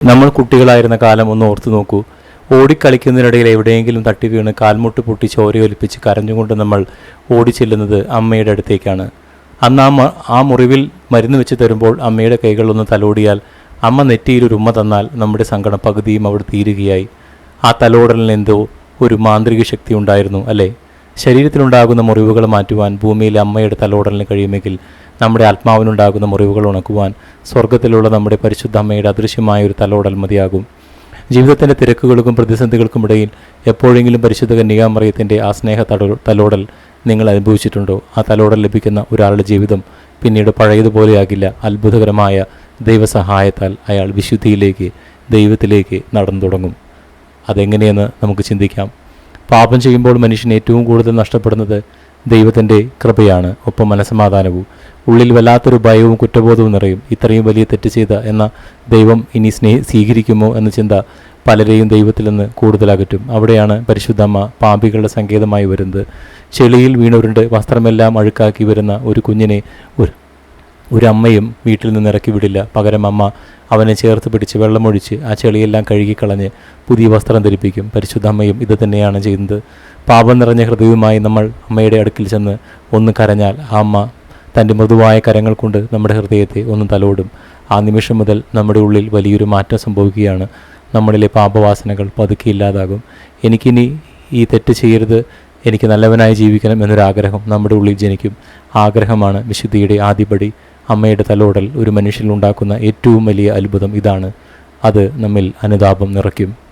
നമ്മൾ കുട്ടികളായിരുന്ന കാലം ഒന്ന് ഓർത്തു നോക്കൂ. ഓടിക്കളിക്കുന്നതിനിടയിൽ എവിടെയെങ്കിലും തട്ടി വീണ് കാൽമുട്ട് പൊട്ടി ചോരയൊലിപ്പിച്ച് കരഞ്ഞുകൊണ്ട് നമ്മൾ ഓടിച്ചെല്ലുന്നത് അമ്മയുടെ അടുത്തേക്കാണ്. അന്ന് ആ മുറിവിൽ മരുന്ന് വെച്ച് തരുമ്പോൾ അമ്മയുടെ കൈകളൊന്ന് തലോടിയാൽ, അമ്മ നെറ്റിയിൽ ഉമ്മ തന്നാൽ നമ്മുടെ സങ്കടം പകുതിയും അവിടെ തീരുകയായി. ആ തലോടലിന് എന്തോ ഒരു മാന്ത്രിക ശക്തി ഉണ്ടായിരുന്നു അല്ലേ? ശരീരത്തിലുണ്ടാകുന്ന മുറിവുകൾ മാറ്റുവാൻ ഭൂമിയിലെ അമ്മയുടെ തലോടലിന് കഴിയുമെങ്കിൽ നമ്മുടെ ആത്മാവിനുണ്ടാകുന്ന മുറിവുകൾ ഉണക്കുവാൻ സ്വർഗത്തിലുള്ള നമ്മുടെ പരിശുദ്ധ അമ്മയുടെ അദൃശ്യമായ ഒരു തലോടൽ മതിയാകും. ജീവിതത്തിൻ്റെ തിരക്കുകൾക്കും പ്രതിസന്ധികൾക്കും ഇടയിൽ എപ്പോഴെങ്കിലും പരിശുദ്ധ കന്യകാമറിയത്തിൻ്റെ ആ സ്നേഹ തലോടൽ നിങ്ങൾ അനുഭവിച്ചിട്ടുണ്ടോ? ആ തലോടൽ ലഭിക്കുന്ന ഒരാളുടെ ജീവിതം പിന്നീട് പഴയതുപോലെയാകില്ല. അത്ഭുതകരമായ ദൈവസഹായത്താൽ അയാൾ വിശുദ്ധിയിലേക്ക്, ദൈവത്തിലേക്ക് നടന്നു തുടങ്ങും. അതെങ്ങനെയെന്ന് നമുക്ക് ചിന്തിക്കാം. പാപം ചെയ്യുമ്പോൾ മനുഷ്യൻ ഏറ്റവും കൂടുതൽ നഷ്ടപ്പെടുന്നത് ദൈവത്തിൻ്റെ കൃപയാണ്, ഒപ്പം മനസ്സമാധാനവും. ഉള്ളിൽ വല്ലാത്തൊരു ഭയവും കുറ്റബോധവും നിറയും. ഇത്രയും വലിയ തെറ്റ് ചെയ്ത എന്ന ദൈവം ഇനി സ്വീകരിക്കുമോ എന്ന ചിന്ത പലരെയും ദൈവത്തിൽ നിന്ന് കൂടുതലകറ്റും. അവിടെയാണ് പരിശുദ്ധമ്മ പാപികളുടെ സങ്കേതമായി വരുന്നത്. ചെളിയിൽ വീണുരുണ്ട് വസ്ത്രമെല്ലാം അഴുക്കാക്കി വരുന്ന ഒരു കുഞ്ഞിനെ ഒരു അമ്മയും വീട്ടിൽ നിന്ന് ഇറക്കി വിടില്ല. പകരം അമ്മ അവനെ ചേർത്ത് പിടിച്ച് വെള്ളമൊഴിച്ച് ആ ചെളിയെല്ലാം കഴുകിക്കളഞ്ഞ് പുതിയ വസ്ത്രം ധരിപ്പിക്കും. പരിശുദ്ധ അമ്മയും ഇത് തന്നെയാണ് ചെയ്യുന്നത്. പാപം നിറഞ്ഞ ഹൃദയവുമായി നമ്മൾ അമ്മയുടെ അടുക്കിൽ ചെന്ന് ഒന്ന് കരഞ്ഞാൽ ആ അമ്മ തൻ്റെ മൃദുവായ കരങ്ങൾ കൊണ്ട് നമ്മുടെ ഹൃദയത്തെ ഒന്ന് തലോടും. ആ നിമിഷം മുതൽ നമ്മുടെ ഉള്ളിൽ വലിയൊരു മാറ്റം സംഭവിക്കുകയാണ്. നമ്മളിലെ പാപവാസനകൾ പതുക്കെ ഇല്ലാതാകും. എനിക്കിനി ഈ തെറ്റ് ചെയ്യരുത്, എനിക്ക് നല്ലവനായി ജീവിക്കണം എന്നൊരാഗ്രഹം നമ്മുടെ ഉള്ളിൽ ജനിക്കും. ആഗ്രഹമാണ് വിശുദ്ധിയുടെ ആദ്യപടി. അമ്മയുടെ തലോടൽ ഒരു മനുഷ്യനിൽ ഉണ്ടാക്കുന്ന ഏറ്റവും വലിയ അത്ഭുതം ഇതാണ്. അത് നമ്മിൽ അനുതാപം നിറയ്ക്കും.